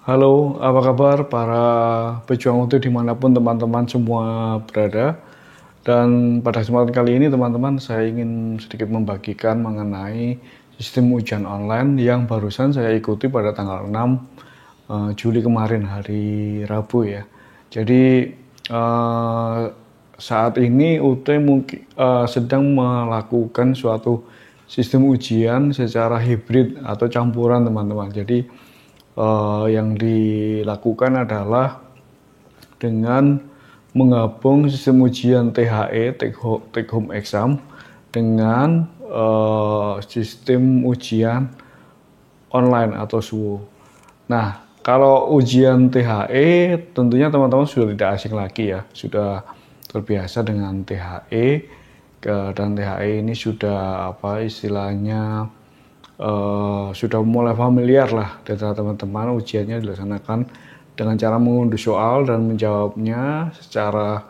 Halo, apa kabar para pejuang UT dimanapun teman-teman semua berada. Dan pada kesempatan kali ini teman-teman saya ingin sedikit membagikan mengenai sistem ujian online yang barusan saya ikuti pada tanggal 6 Juli kemarin, hari Rabu ya. Jadi saat ini UT mungkin sedang melakukan suatu sistem ujian secara hibrid atau campuran teman-teman. Jadi yang dilakukan adalah dengan menggabung sistem ujian THE (Take Home Exam) dengan sistem ujian online atau SWO. Nah, kalau ujian THE tentunya teman-teman sudah tidak asing lagi ya, sudah terbiasa dengan THE dan THE ini sudah apa istilahnya sudah mulai familiar lah data teman-teman. Ujiannya dilaksanakan dengan cara mengunduh soal dan menjawabnya secara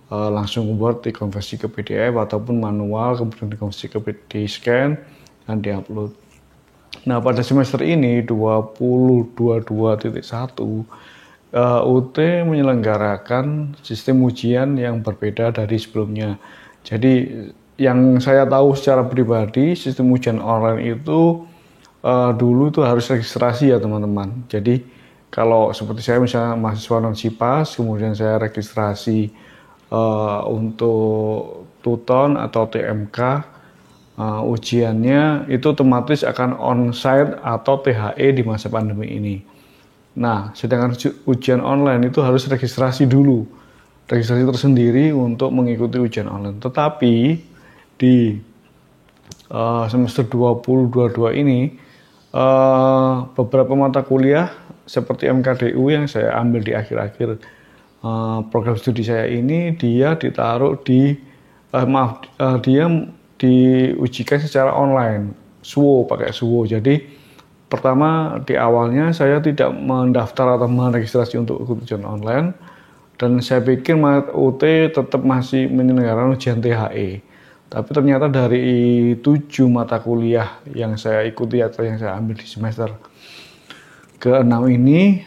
langsung Word dikonversi ke PDF ataupun manual kemudian dikonversi ke di scan dan diupload. Nah, pada semester ini 2022.1 UT menyelenggarakan sistem ujian yang berbeda dari sebelumnya. Jadi yang saya tahu secara pribadi sistem ujian online itu dulu itu harus registrasi ya teman-teman. Jadi kalau seperti saya misalnya mahasiswa non Sipas, kemudian saya registrasi untuk Tuton atau TMK, ujiannya itu otomatis akan onsite atau THE di masa pandemi ini. Nah, sedangkan ujian online itu harus registrasi dulu, registrasi tersendiri untuk mengikuti ujian online. Tetapi di semester 2022 ini beberapa mata kuliah seperti MKDU yang saya ambil di akhir-akhir program studi saya ini, dia ditaruh di dia diujikan secara online, SWO, pakai SWO. Jadi pertama di awalnya saya tidak mendaftar atau meregistrasi untuk ikut ujian online, dan saya pikir UT tetap masih menyelenggarakan ujian THE. Tapi ternyata dari 7 mata kuliah yang saya ikuti atau yang saya ambil di semester ke-6 ini,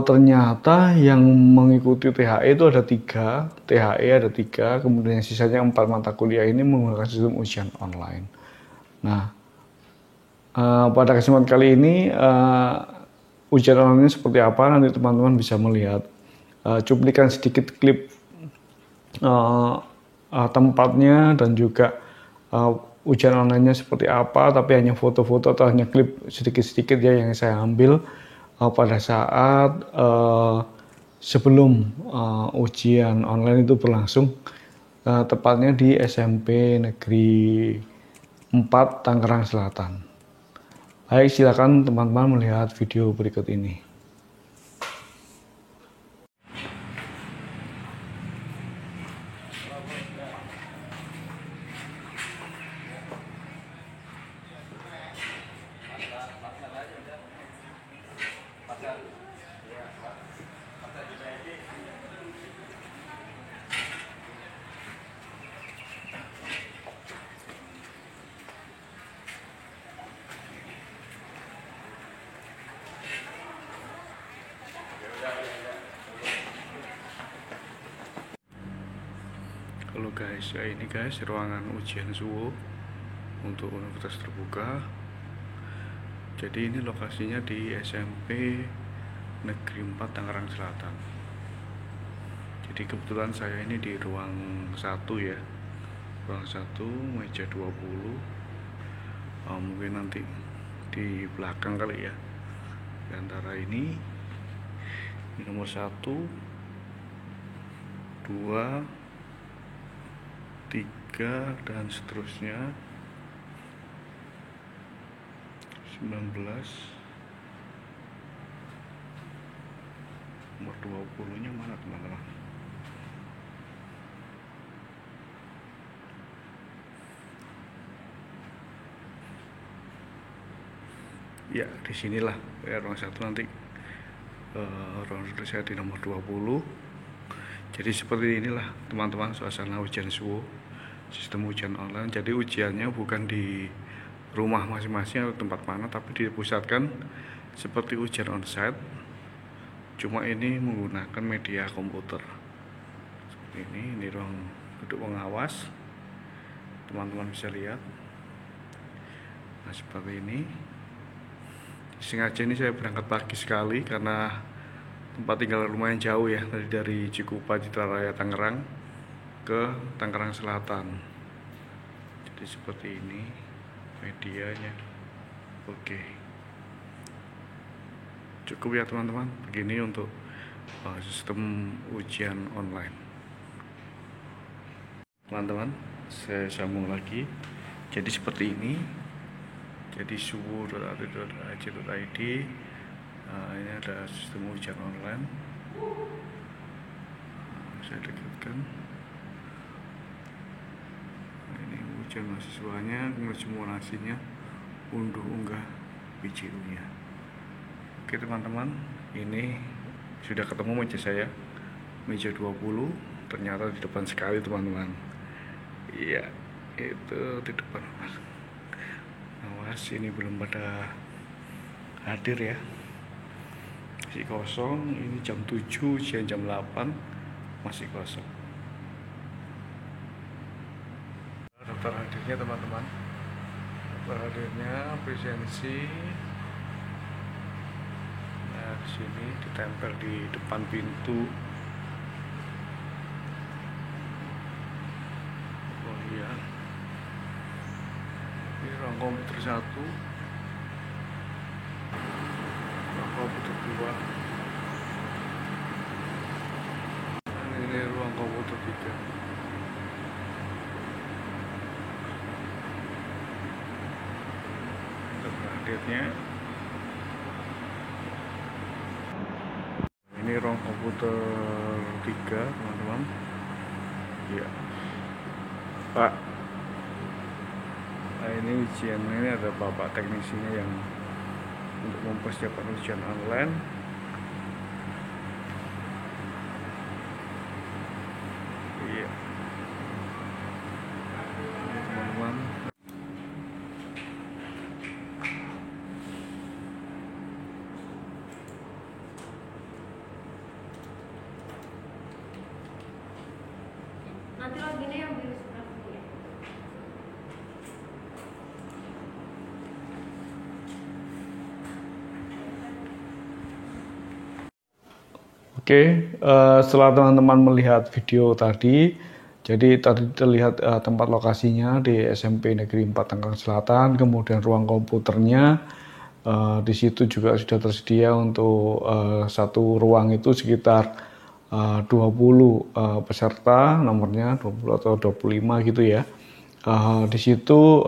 ternyata yang mengikuti THE itu ada 3, THE ada 3, kemudian sisanya 4 mata kuliah ini menggunakan sistem ujian online. Nah, pada kesempatan kali ini ujian online ini seperti apa, nanti teman-teman bisa melihat cuplikan sedikit klip tempatnya dan juga ujian online-nya seperti apa, tapi hanya foto-foto atau hanya klip sedikit-sedikit ya yang saya ambil pada saat sebelum ujian online itu berlangsung, tepatnya di SMP Negeri 4 Tangerang Selatan. Baik, silakan teman-teman melihat video berikut ini. Halo guys, ya ini guys ruangan ujian SWO untuk Universitas Terbuka. Jadi ini lokasinya di SMP Negeri 4 Tangerang Selatan. Jadi kebetulan saya ini di ruang 1 ya. Ruang 1, meja 20. Mungkin nanti di belakang kali ya. Di antara ini nomor 1, 2, 3 dan seterusnya. 19, nomor 20 nya mana teman-teman? Ya disinilah ya, ruang 1 nanti ruang saya di nomor 20. Jadi seperti inilah teman-teman suasana ujian SWO, sistem ujian online. Jadi ujiannya bukan di rumah masing-masing atau tempat mana, tapi dipusatkan seperti ujian onsite Cuma ini menggunakan media komputer. Seperti ini ruang duduk pengawas. Teman-teman bisa lihat. Nah, seperti ini. Sengaja ini saya berangkat pagi sekali karena tempat tinggal lumayan jauh ya, dari Cikupa Citra Raya Tangerang ke Tangerang Selatan. Jadi seperti ini medianya. Oke, cukup ya teman-teman, begini untuk sistem ujian online. Teman-teman, saya sambung lagi. Jadi seperti ini. Jadi suwu.ad.ac.id. Ini ada sistem ujian online. Saya dekatkan. Ini ujian mahasiswanya, kemudian simulasinya, unduh-unggah PJU-nya. Oke teman-teman, ini sudah ketemu meja saya, meja 20. Ternyata di depan sekali teman-teman. Iya, itu di depan. Awas, ini belum pada hadir ya, masih kosong. Ini jam 7, ujian jam 8, masih kosong. Daftar hadirnya teman-teman, daftar hadirnya presensi. Nah, di sini ditempel di depan pintu. Oh iya, ini ruang komputer 1, ruang komputer 2, dan ini ruang komputer 3. Hadirnya ini ruang komputer 3 teman-teman. Ya Pak, nah ini ujian, ini ada bapak teknisinya yang untuk mempersiapkan ujian online. Iya, ini teman-teman. Nanti loginnya yang biru sebelah sini ya. Oke, setelah teman-teman melihat video tadi, jadi tadi terlihat tempat lokasinya di SMP Negeri 4 Tangerang Selatan, kemudian ruang komputernya. Di situ juga sudah tersedia untuk satu ruang itu sekitar 20 peserta, nomornya 20 atau 25 gitu ya. Di situ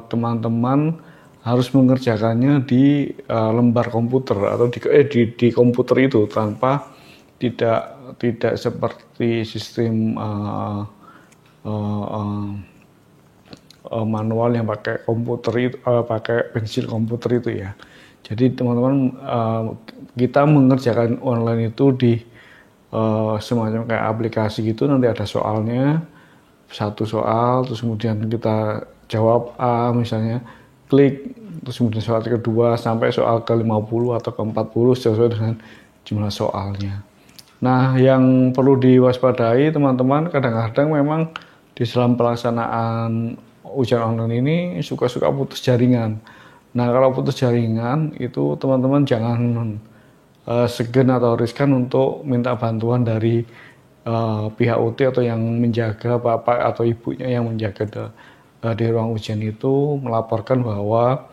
teman-teman harus mengerjakannya di lembar komputer atau di komputer itu, tanpa tidak seperti sistem manual yang pakai komputer itu, pakai pensil komputer itu ya. Jadi teman-teman, kita mengerjakan online itu di semacam kayak aplikasi gitu. Nanti ada soalnya, satu soal, terus kemudian kita jawab A misalnya, klik, terus kemudian soal kedua sampai soal ke 50 atau ke 40 sesuai dengan jumlah soalnya. Nah, yang perlu diwaspadai teman-teman, kadang-kadang memang di dalam pelaksanaan ujian online ini suka-suka putus jaringan. Nah, kalau putus jaringan itu teman-teman jangan segan atau riskan untuk minta bantuan dari pihak UT atau yang menjaga, bapak atau ibunya yang menjaga di ruang ujian itu, melaporkan bahwa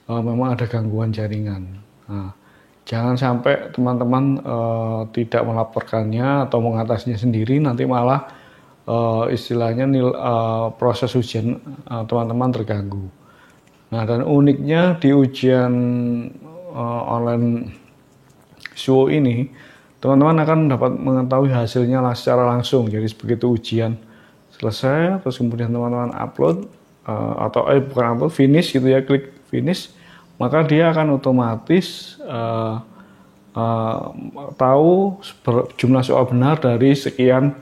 memang ada gangguan jaringan. Nah, jangan sampai teman-teman tidak melaporkannya atau mengatasinya sendiri, nanti malah istilahnya proses ujian teman-teman terganggu. Nah, dan uniknya di ujian online SUO ini, teman-teman akan dapat mengetahui hasilnya secara langsung. Jadi begitu ujian selesai, terus kemudian teman-teman upload atau bukan upload, finish gitu ya, klik finish, maka dia akan otomatis tahu jumlah soal benar dari sekian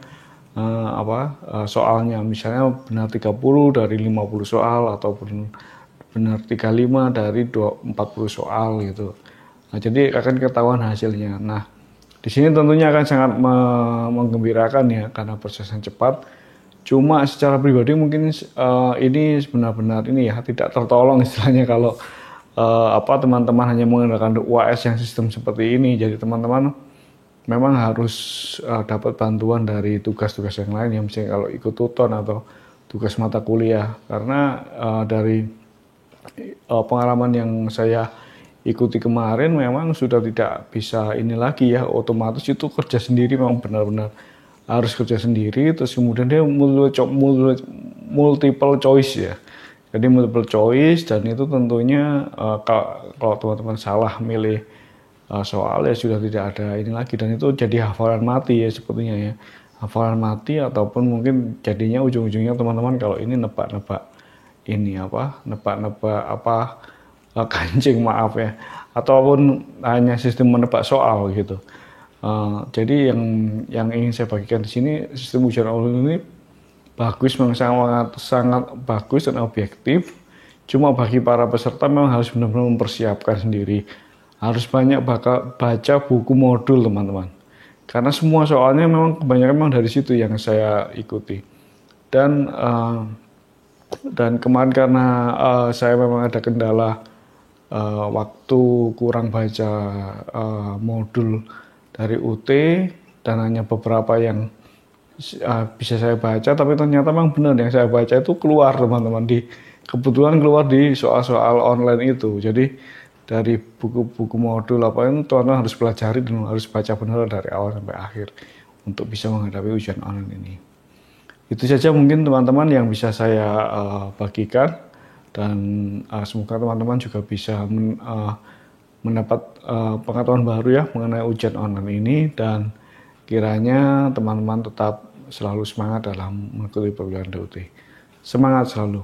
soalnya. Misalnya benar 30 dari 50 soal, atau benar 35 dari 40 soal gitu. Nah, jadi akan ketahuan hasilnya. Nah, Di sini tentunya akan sangat menggembirakan ya karena prosesnya cepat. Cuma secara pribadi mungkin ini benar-benar ini ya tidak tertolong istilahnya kalau teman-teman hanya menggunakan UAS yang sistem seperti ini. Jadi teman-teman memang harus dapat bantuan dari tugas-tugas yang lain, yang misalnya kalau ikut tuton atau tugas mata kuliah. Karena dari pengalaman yang saya ikuti kemarin memang sudah tidak bisa ini lagi ya, otomatis itu kerja sendiri, memang benar-benar harus kerja sendiri. Terus kemudian dia multiple choice ya, jadi multiple choice, dan itu tentunya kalau teman-teman salah milih soal ya sudah tidak ada ini lagi, dan itu jadi hafalan mati ya sepertinya ya, hafalan mati, ataupun mungkin jadinya ujung-ujungnya teman-teman kalau ini nebak-nebak ini kancing, maaf ya, ataupun hanya sistem menebak soal gitu. Jadi yang ingin saya bagikan di sini, sistem ujian online ini bagus, memang sangat bagus dan objektif. Cuma bagi para peserta memang harus benar-benar mempersiapkan sendiri, harus banyak baca buku modul teman-teman, karena semua soalnya memang kebanyakan memang dari situ yang saya ikuti. Dan kemarin karena saya memang ada kendala waktu, kurang baca modul dari UT, dan hanya beberapa yang bisa saya baca, tapi ternyata memang benar yang saya baca itu keluar teman-teman, kebetulan keluar di soal-soal online itu. Jadi dari buku-buku modul itu teman-teman harus pelajari dan harus baca benar dari awal sampai akhir untuk bisa menghadapi ujian online ini. Itu saja mungkin teman-teman yang bisa saya bagikan, dan semoga teman-teman juga bisa mendapat pengetahuan baru ya mengenai ujian online ini, dan kiranya teman-teman tetap selalu semangat dalam mengikuti perguruan DUT. Semangat selalu.